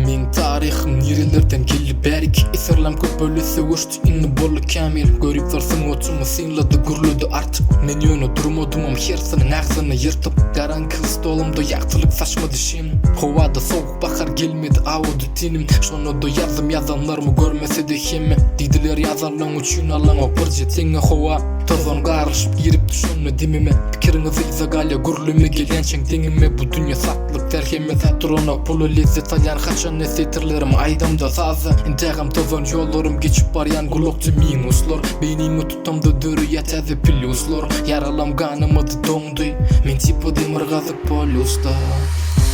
Min tarihim nerelerden gelip berik Eserlem köp bölüsü uçtu inni bolu kamil Görüp varsın otumu sinladı gurludu artık Men yönü durmadımam hersinin ağzını yırtıp Garankı stolumda yaktılık saçmadı şimdi Hovada soğuk bakar gelmedi avudu tinim Şonu da yazım yazanlarımı görmese de hemi Didiler yazarlan uçun alan o pırjetini hova Tozon qarışıp girip düşünme dimime Fikirinizi izagalya gurlüme gelençen denime Bu dünya saklılık terheme satrona pulu lezzet alyan Haçan nesetirlerim aydamda sazı İntegam tozon yollarım geçip baryan gulokçu minuslar Beynimi tutamda dörü yetezi pluslar Yaralam ganımadı dondu Men tipu demirgazık polusda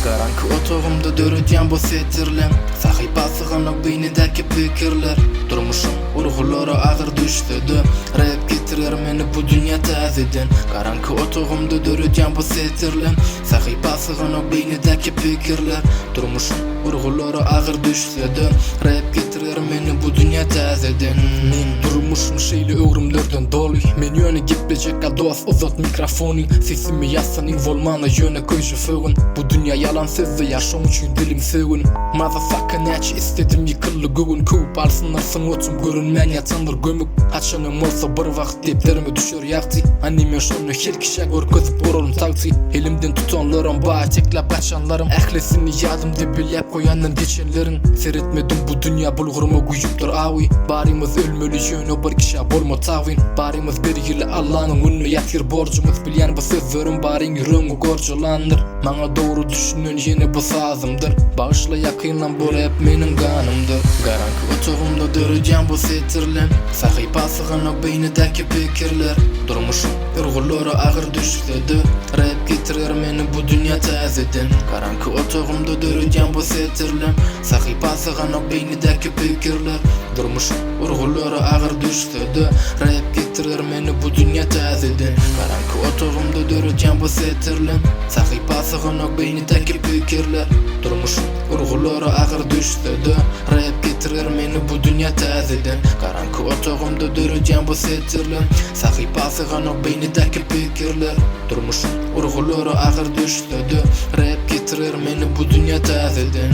Garankı otogumda dörüdyan bu setirlem Sahibası gana beynideki fikirler Durmuşum urgulara ağır düştüdü Rap getirir meni bu dünya taziden Garankı otogumda dörüdyan bu setirlem Sahibası gana beynideki fikirler Durmuşum urgulara ağır düştüdü Rap getirir meni bu dünya taziden Men durmuşum şeyli öğrümlerden dolu Men yöne gitmeyecek adoas uzat mikrofonu Sesimi yazsan involmana yöne koycu fığın Bu dünya yalansız da yaşam için dilim sığın Motherfucker neç istedim yıkıllı güğün Kup alsınlar sınıtım görünmen yatanlar gömük Haçanım olsa bir vakit deplerime düşür yaktı Anneme şonu her kişe görközüp oralım tavti Elimden tutanlarım bağa teklap kaçanlarım Ehlesini yadım de bilep koyanın geçenlerin Seyretmedim bu dünya bulguruma güyüptür avi Barimiz ölmeli yönü bir kişi bolma tavin Barimiz bir yılı Allah'ın ünlü yatir borcumuz Bilyen bu sözlerim barin yürüngü gorculandır Bana doğru düşünün yine bu sazımdır Bağışla yakınlan bu rap menin kanımdır Garankı otogumda dörücen bu setirlem Sahibası gana beynideki fikirler Durmuşum ırgullara ağır düştüdü Rap getirir meni bu dünya tazeden Garankı otogumda dörücen bu setirlem Sahibası gana beynideki fikirler Durmuşum ırgullara ağır düştüdü Rap getirir meni bu dünya tazeden Garankı otogumda dörücen bu setirlem Sahibası gana beynideki fikirler Durmuşum urgulara ağır düştüdü Rap getirir meni bu dünya tazeden Garankı otogumda dörücen bu setirlem Sahibası gana beynideki fikirler Durmuşum urgulara ağır düştüdü Rap getirir meni bu dünya tazeden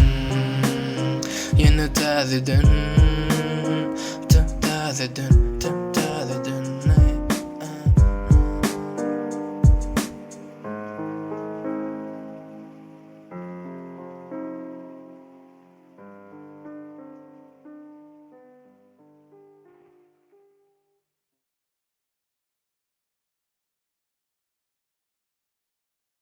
Yine tazeden Tazeden